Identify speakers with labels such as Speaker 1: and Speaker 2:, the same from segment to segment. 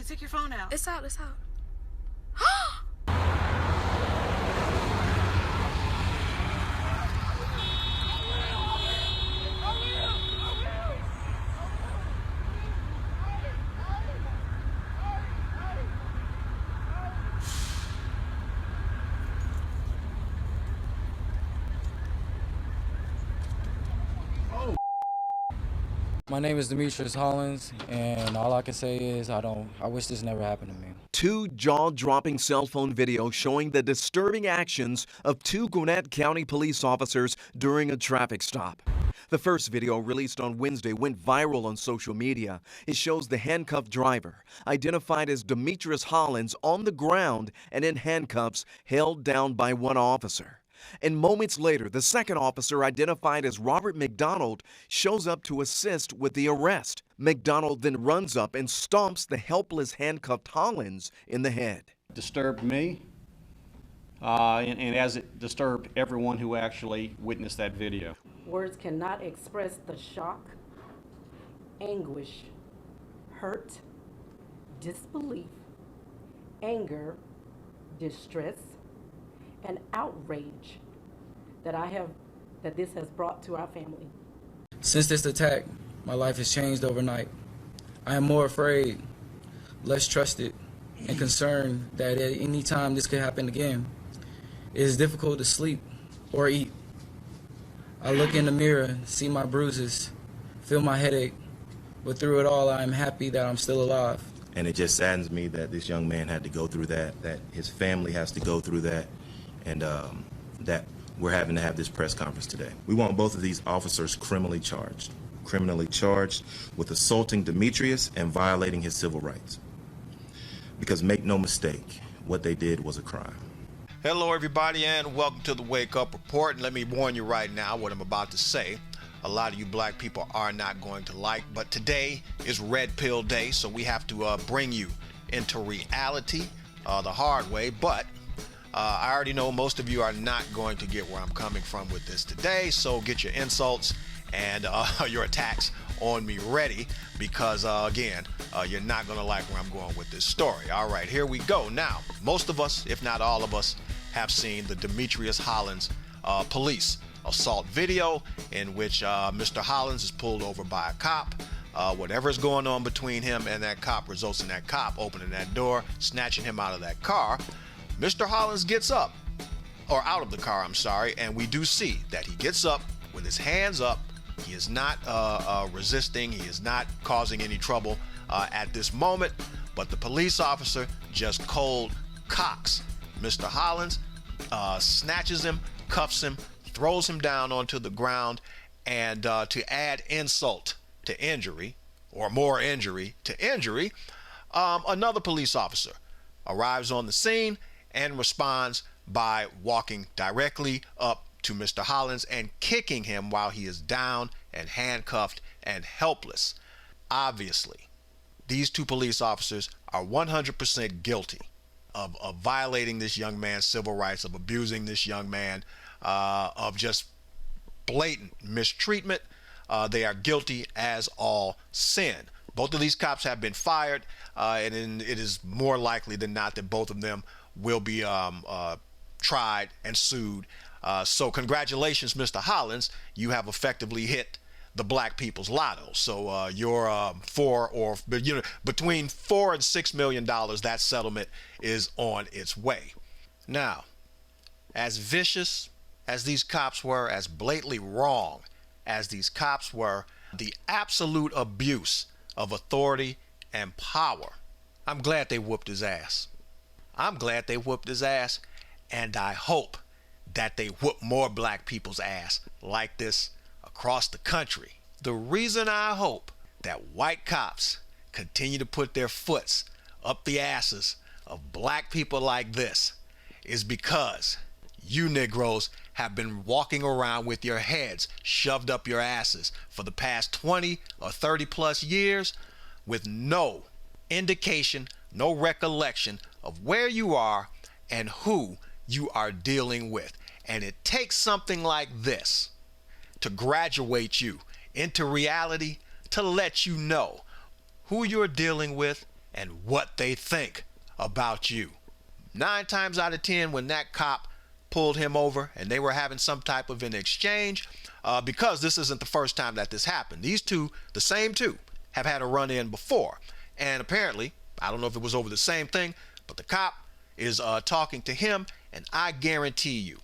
Speaker 1: Take your phone out.
Speaker 2: It's out. It's out.
Speaker 3: My name is Demetrius Hollins, and all I can say is I wish this never happened to me.
Speaker 4: Two jaw-dropping cell phone videos showing the disturbing actions of two Gwinnett County police officers during a traffic stop. The first video, released on Wednesday, went viral on social media. It shows the handcuffed driver, identified as Demetrius Hollins, on the ground and in handcuffs, held down by one officer. And moments later, the second officer, identified as Robert McDonald, shows up to assist with the arrest. McDonald then runs up and stomps the helpless handcuffed Hollins in the head.
Speaker 5: Disturbed me, and as it disturbed everyone who actually witnessed that video.
Speaker 6: Words cannot express the shock, anguish, hurt, disbelief, anger, distress, and outrage that this has brought to our family.
Speaker 3: Since this attack, my life has changed overnight. I am more afraid, less trusted, and concerned that at any time this could happen again. It is difficult to sleep or eat. I look in the mirror, see my bruises, feel my headache, but through it all, I am happy that I'm still alive.
Speaker 7: And it just saddens me that this young man had to go through that his family has to go through that, and that we're having to have this press conference today. We want both of these officers criminally charged with assaulting Demetrius and violating his civil rights. Because make no mistake, what they did was a crime.
Speaker 8: Hello everybody, and welcome to the Wake Up Report. And let me warn you right now, what I'm about to say, a lot of you black people are not going to like, but today is Red Pill Day, so we have to bring you into reality the hard way. But I already know most of you are not going to get where I'm coming from with this today, so get your insults and your attacks on me ready, because again, you're not going to like where I'm going with this story. All right, here we go. Now, most of us, if not all of us, have seen the Demetrius Hollins police assault video in which Mr. Hollins is pulled over by a cop. Whatever's going on between him and that cop results in that cop opening that door, snatching him out of that car. Mr. Hollins gets up, or out of the car, I'm sorry, and we do see that he gets up with his hands up. He is not resisting. He is not causing any trouble at this moment, but the police officer just cold cocks Mr. Hollins, snatches him, cuffs him, throws him down onto the ground, and to add insult to injury, or more injury to injury, another police officer arrives on the scene and responds by walking directly up to Mr. Hollins and kicking him while he is down and handcuffed and helpless. Obviously, these two police officers are 100% guilty of violating this young man's civil rights, of abusing this young man, of just blatant mistreatment. They are guilty as all sin. Both of these cops have been fired, and it is more likely than not that both of them will be tried and sued. So congratulations, Mr. Hollins. You have effectively hit the black people's lotto. So you're between $4 and $6 million. That settlement is on its way. Now, as vicious as these cops were, as blatantly wrong as these cops were, the absolute abuse of authority and power, I'm glad they whooped his ass. I'm glad they whooped his ass, and I hope that they whoop more black people's ass like this across the country. The reason I hope that white cops continue to put their foots up the asses of black people like this is because you Negroes have been walking around with your heads shoved up your asses for the past 20 or 30 plus years with no indication, no recollection of where you are and who you are dealing with. And it takes something like this to graduate you into reality, to let you know who you're dealing with and what they think about you. 9 times out of 10, when that cop pulled him over and they were having some type of an exchange, because this isn't the first time that this happened. These two, the same two, have had a run-in before. And apparently, I don't know if it was over the same thing, but the cop is talking to him, and I guarantee you,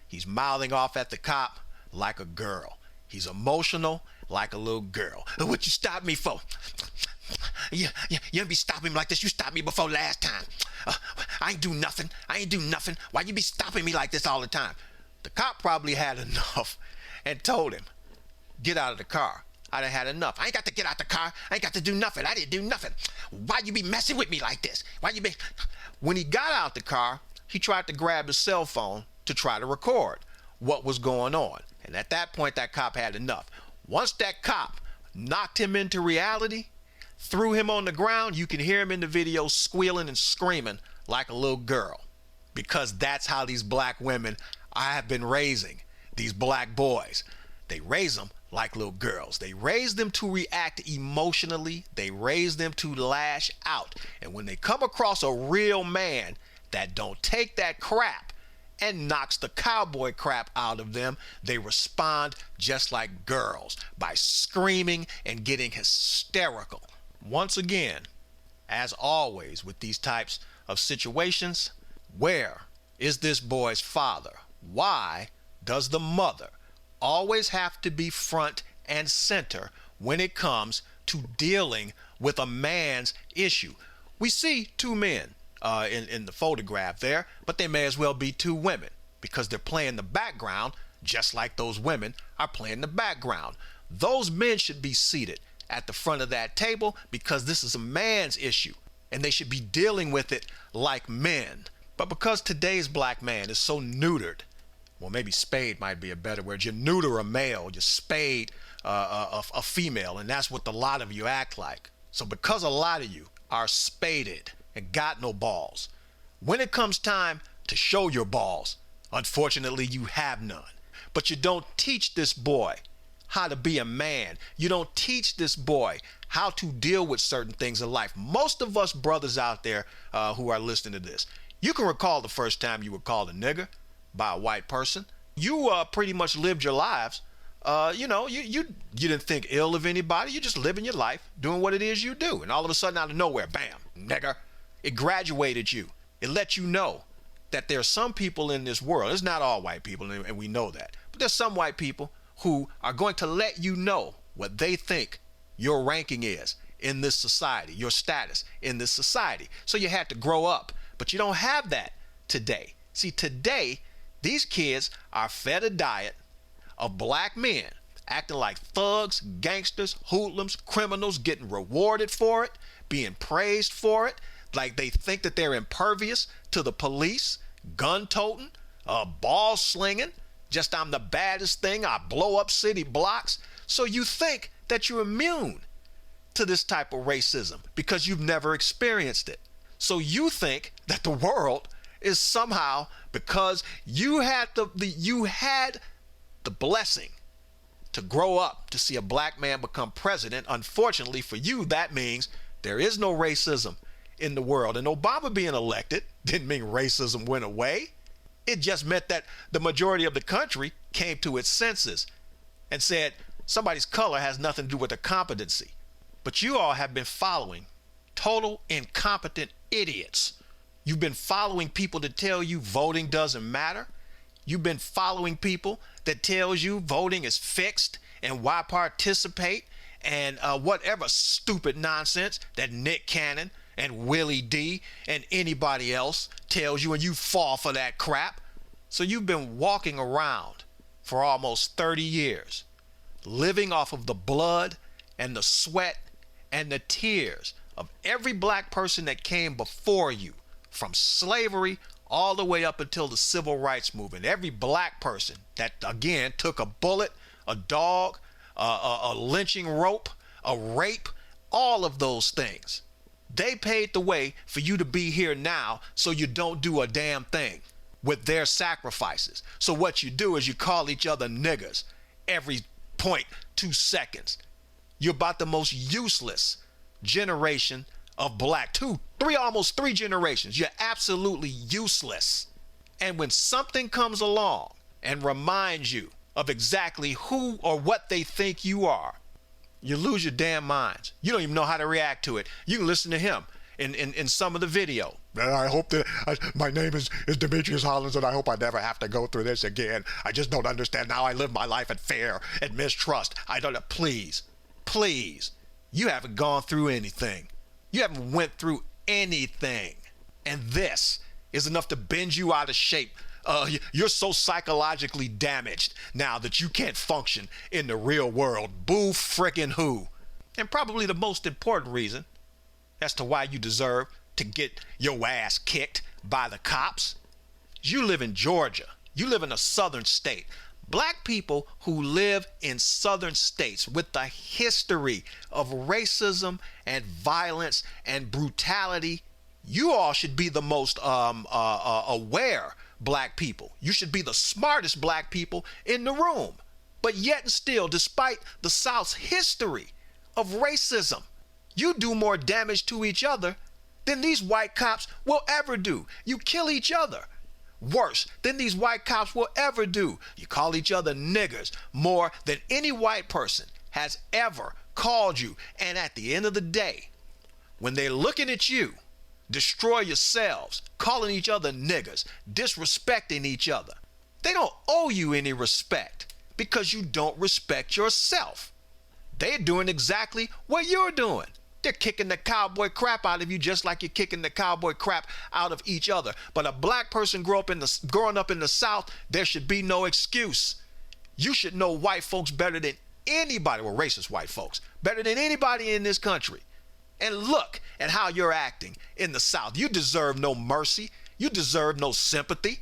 Speaker 8: he's mouthing off at the cop like a girl. He's emotional like a little girl. What you stop me for? You don't be stopping me like this. You stopped me before last time. I ain't do nothing. Why you be stopping me like this all the time? The cop probably had enough and told him, get out of the car. I done had enough. I ain't got to get out the car. I ain't got to do nothing. I didn't do nothing. Why you be messing with me like this? When he got out the car, he tried to grab his cell phone to try to record what was going on. And at that point, that cop had enough. Once that cop knocked him into reality, threw him on the ground, you can hear him in the video squealing and screaming like a little girl. Because that's how these black women I have been raising these black boys. They raise them like little girls. They raise them to react emotionally. They raise them to lash out. And when they come across a real man that don't take that crap and knocks the cowboy crap out of them, they respond just like girls by screaming and getting hysterical. Once again, as always with these types of situations, where is this boy's father? Why does the mother always have to be front and center when it comes to dealing with a man's issue? We see 2 men in the photograph there, but they may as well be 2 women because they're playing the background just like those women are playing the background. Those men should be seated at the front of that table because this is a man's issue and they should be dealing with it like men. But because today's black man is so neutered, well, maybe spade might be a better word. You neuter a male, you spade a female, and that's what a lot of you act like. So because a lot of you are spaded and got no balls, when it comes time to show your balls, unfortunately you have none. But you don't teach this boy how to be a man. You don't teach this boy how to deal with certain things in life. Most of us brothers out there who are listening to this, you can recall the first time you were called a nigger by a white person. You pretty much lived your lives. You didn't think ill of anybody. You just living your life, doing what it is you do. And all of a sudden, out of nowhere, bam, nigger. It graduated you. It let you know that there are some people in this world. It's not all white people, and we know that. But there's some white people who are going to let you know what they think your ranking is in this society, your status in this society. So you had to grow up. But you don't have that today. See, today, these kids are fed a diet of black men acting like thugs, gangsters, hoodlums, criminals, getting rewarded for it, being praised for it, like they think that they're impervious to the police, gun-toting, ball-slinging, just I'm the baddest thing, I blow up city blocks. So you think that you're immune to this type of racism because you've never experienced it. So you think that the world is somehow, because you had the blessing to grow up to see a black man become president. Unfortunately for you, that means there is no racism in the world. And Obama being elected didn't mean racism went away. It just meant that the majority of the country came to its senses and said somebody's color has nothing to do with their competency. But you all have been following total incompetent idiots. You've been following people that tell you voting doesn't matter. You've been following people that tells you voting is fixed and why participate and whatever stupid nonsense that Nick Cannon and Willie D and anybody else tells you, and you fall for that crap. So you've been walking around for almost 30 years, living off of the blood and the sweat and the tears of every black person that came before you, from slavery all the way up until the civil rights movement. Every black person that, again, took a bullet, a dog, a lynching rope, a rape, all of those things. They paved the way for you to be here now so you don't do a damn thing with their sacrifices. So what you do is you call each other niggers every 0.2 seconds. You're about the most useless generation of black, 2, 3, almost 3 generations. You're absolutely useless. And when something comes along and reminds you of exactly who or what they think you are, you lose your damn minds. You don't even know how to react to it. You can listen to him in some of the video.
Speaker 1: I hope that my name is Demetrius Hollins, and I hope I never have to go through this again. I just don't understand how I live my life in fear and mistrust. I don't.
Speaker 8: Please, you haven't gone through anything. You haven't went through anything. And this is enough to bend you out of shape. You're so psychologically damaged now that you can't function in the real world. Boo frickin' who. And probably the most important reason as to why you deserve to get your ass kicked by the cops. You live in Georgia. You live in a southern state. Black people who live in southern states with the history of racism and violence and brutality, you all should be the most aware black people. You should be the smartest black people in the room. But yet and still, despite the South's history of racism, you do more damage to each other than these white cops will ever do. You kill each other worse than these white cops will ever do. You call each other niggers more than any white person has ever called you. And at the end of the day, when they're looking at you, destroy yourselves, calling each other niggers, disrespecting each other, they don't owe you any respect because you don't respect yourself. They're doing exactly what you're doing. They're kicking the cowboy crap out of you just like you're kicking the cowboy crap out of each other. But a black person growing up in the South, there should be no excuse. You should know white folks better than anybody, well, racist white folks, better than anybody in this country. And look at how you're acting in the South. You deserve no mercy. You deserve no sympathy.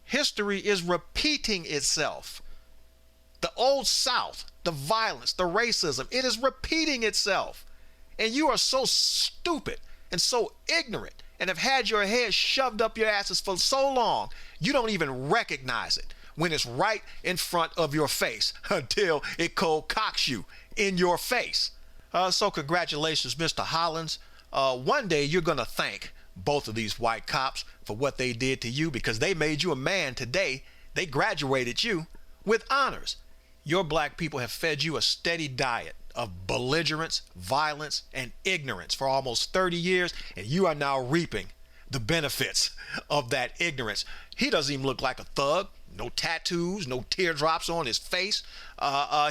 Speaker 8: History is repeating itself. The old South, the violence, the racism, it is repeating itself. And you are so stupid and so ignorant and have had your head shoved up your asses for so long, you don't even recognize it when it's right in front of your face until it cold cocks you in your face. So congratulations, Mr. Hollins. One day you're going to thank both of these white cops for what they did to you because they made you a man today. They graduated you with honors. Your black people have fed you a steady diet of belligerence, violence, and ignorance for almost 30 years, and you are now reaping the benefits of that ignorance. He doesn't even look like a thug. No tattoos, no teardrops on his face.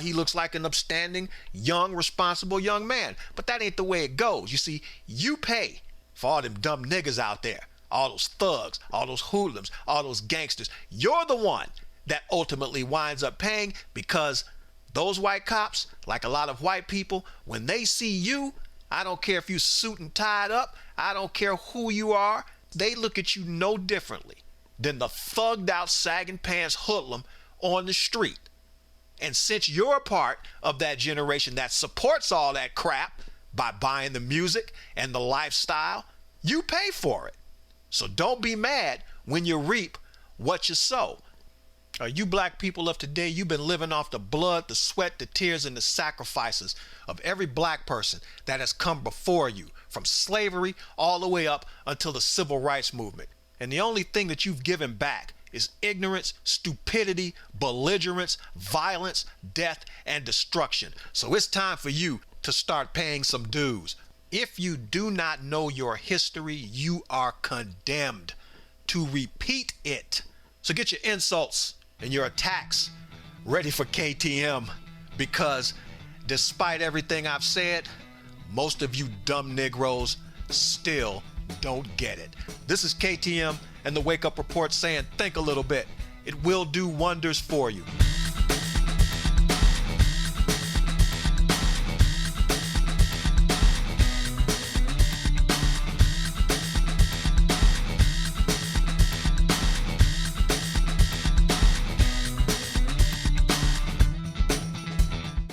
Speaker 8: He looks like an upstanding, young, responsible young man. But that ain't the way it goes. You see, you pay for all them dumb niggas out there, all those thugs, all those hoodlums, all those gangsters. You're the one that ultimately winds up paying because those white cops, like a lot of white people, when they see you, I don't care if you suit and tied up, I don't care who you are, they look at you no differently than the thugged out sagging pants hoodlum on the street. And since you're a part of that generation that supports all that crap by buying the music and the lifestyle, you pay for it. So don't be mad when you reap what you sow. You black people of today, you've been living off the blood, the sweat, the tears, and the sacrifices of every black person that has come before you, from slavery all the way up until the civil rights movement. And the only thing that you've given back is ignorance, stupidity, belligerence, violence, death, and destruction. So it's time for you to start paying some dues. If you do not know your history, you are condemned to repeat it. So get your insults and your attacks ready for KTM, because despite everything I've said, most of you dumb Negroes still don't get it. This is KTM and the Wake Up Report saying think a little bit. It will do wonders for you.